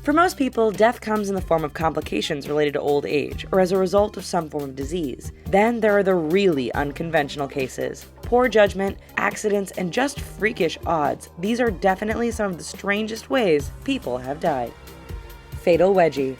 For most people, death comes in the form of complications related to old age, or as a result of some form of disease. Then there are the really unconventional cases. Poor judgment, accidents, and just freakish odds. These are definitely some of the strangest ways people have died. Fatal Wedgie.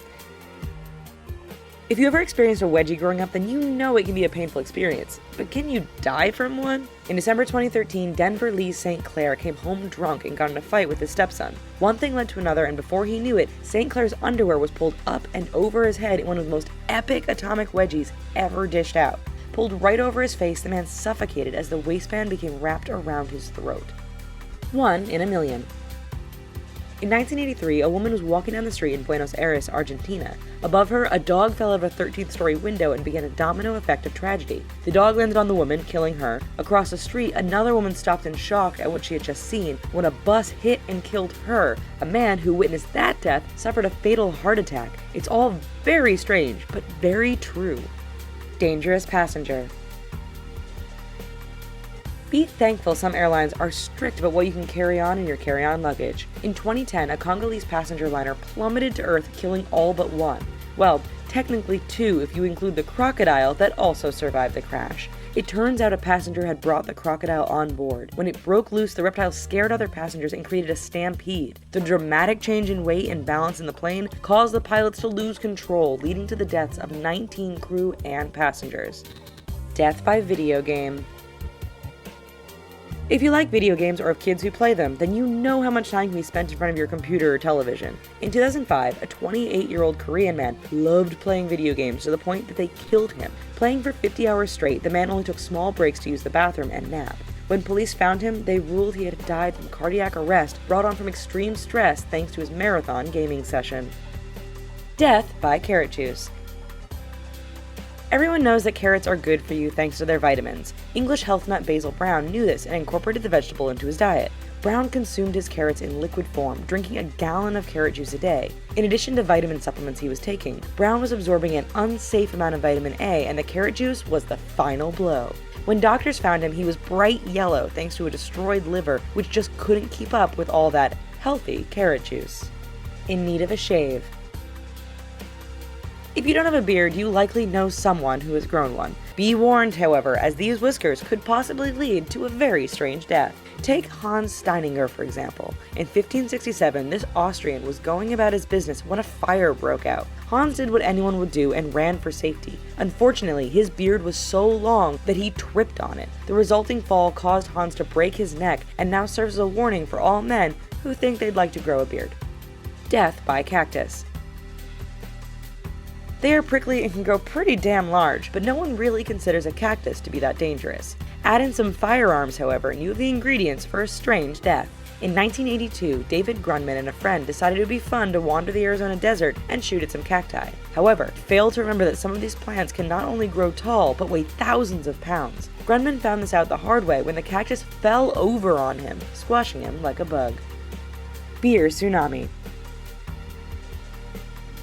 If you ever experienced a wedgie growing up, then you know it can be a painful experience. But can you die from one? In December 2013, Denver Lee St. Clair came home drunk and got in a fight with his stepson. One thing led to another, and before he knew it, St. Clair's underwear was pulled up and over his head in one of the most epic atomic wedgies ever dished out. Pulled right over his face, the man suffocated as the waistband became wrapped around his throat. 1 in a million. In 1983, a woman was walking down the street in Buenos Aires, Argentina. Above her, a dog fell out of a 13th-story window and began a domino effect of tragedy. The dog landed on the woman, killing her. Across the street, another woman stopped in shock at what she had just seen when a bus hit and killed her. A man who witnessed that death suffered a fatal heart attack. It's all very strange, but very true. Dangerous passenger. Be thankful some airlines are strict about what you can carry on in your carry-on luggage. In 2010, a Congolese passenger liner plummeted to Earth, killing all but one. Well, technically two if you include the crocodile that also survived the crash. It turns out a passenger had brought the crocodile on board. When it broke loose, the reptile scared other passengers and created a stampede. The dramatic change in weight and balance in the plane caused the pilots to lose control, leading to the deaths of 19 crew and passengers. Death by video game. If you like video games or have kids who play them, then you know how much time can be spent in front of your computer or television. In 2005, a 28-year-old Korean man loved playing video games to the point that they killed him. Playing for 50 hours straight, the man only took small breaks to use the bathroom and nap. When police found him, they ruled he had died from cardiac arrest brought on from extreme stress thanks to his marathon gaming session. Death by carrot juice. Everyone knows that carrots are good for you thanks to their vitamins. English health nut Basil Brown knew this and incorporated the vegetable into his diet. Brown consumed his carrots in liquid form, drinking a gallon of carrot juice a day. In addition to vitamin supplements he was taking, Brown was absorbing an unsafe amount of vitamin A, and the carrot juice was the final blow. When doctors found him, he was bright yellow thanks to a destroyed liver, which just couldn't keep up with all that healthy carrot juice. In need of a shave. If you don't have a beard, you likely know someone who has grown one. Be warned, however, as these whiskers could possibly lead to a very strange death. Take Hans Steininger, for example. In 1567, this Austrian was going about his business when a fire broke out. Hans did what anyone would do and ran for safety. Unfortunately, his beard was so long that he tripped on it. The resulting fall caused Hans to break his neck and now serves as a warning for all men who think they'd like to grow a beard. Death by cactus. They are prickly and can grow pretty damn large, but no one really considers a cactus to be that dangerous. Add in some firearms, however, and you have the ingredients for a strange death. In 1982, David Grunman and a friend decided it would be fun to wander the Arizona desert and shoot at some cacti. However, failed to remember that some of these plants can not only grow tall, but weigh thousands of pounds. Grunman found this out the hard way when the cactus fell over on him, squashing him like a bug. Beer tsunami.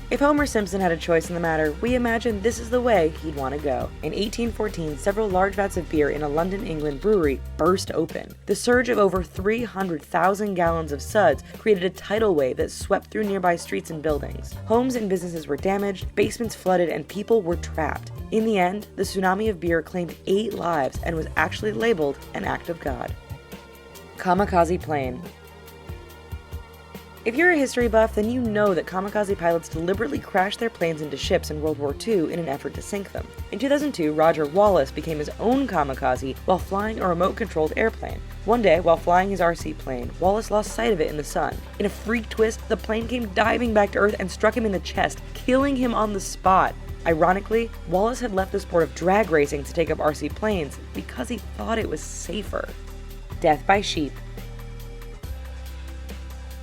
If Homer Simpson had a choice in the matter, we imagine this is the way he'd want to go. In 1814, several large vats of beer in a London, England brewery burst open. The surge of over 300,000 gallons of suds created a tidal wave that swept through nearby streets and buildings. Homes and businesses were damaged, basements flooded, and people were trapped. In the end, the tsunami of beer claimed 8 lives and was actually labeled an act of God. Kamikaze Plane. If you're a history buff, then you know that kamikaze pilots deliberately crashed their planes into ships in World War II in an effort to sink them. In 2002, Roger Wallace became his own kamikaze while flying a remote-controlled airplane. One day, while flying his RC plane, Wallace lost sight of it in the sun. In a freak twist, the plane came diving back to Earth and struck him in the chest, killing him on the spot. Ironically, Wallace had left the sport of drag racing to take up RC planes because he thought it was safer. Death by sheep.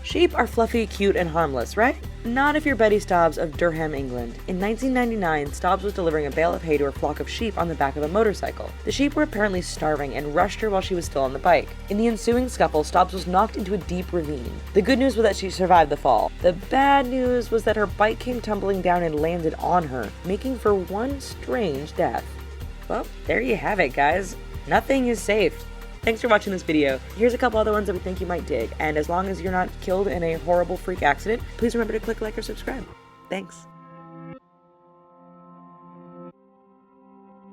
Sheep are fluffy, cute, and harmless, right? Not if you're Betty Stobbs of Durham, England. In 1999, Stobbs was delivering a bale of hay to her flock of sheep on the back of a motorcycle. The sheep were apparently starving and rushed her while she was still on the bike. In the ensuing scuffle, Stobbs was knocked into a deep ravine. The good news was that she survived the fall. The bad news was that her bike came tumbling down and landed on her, making for one strange death. Well, there you have it, guys. Nothing is safe. Thanks for watching this video. Here's a couple other ones that we think you might dig, and as long as you're not killed in a horrible freak accident, please remember to click like or subscribe. Thanks.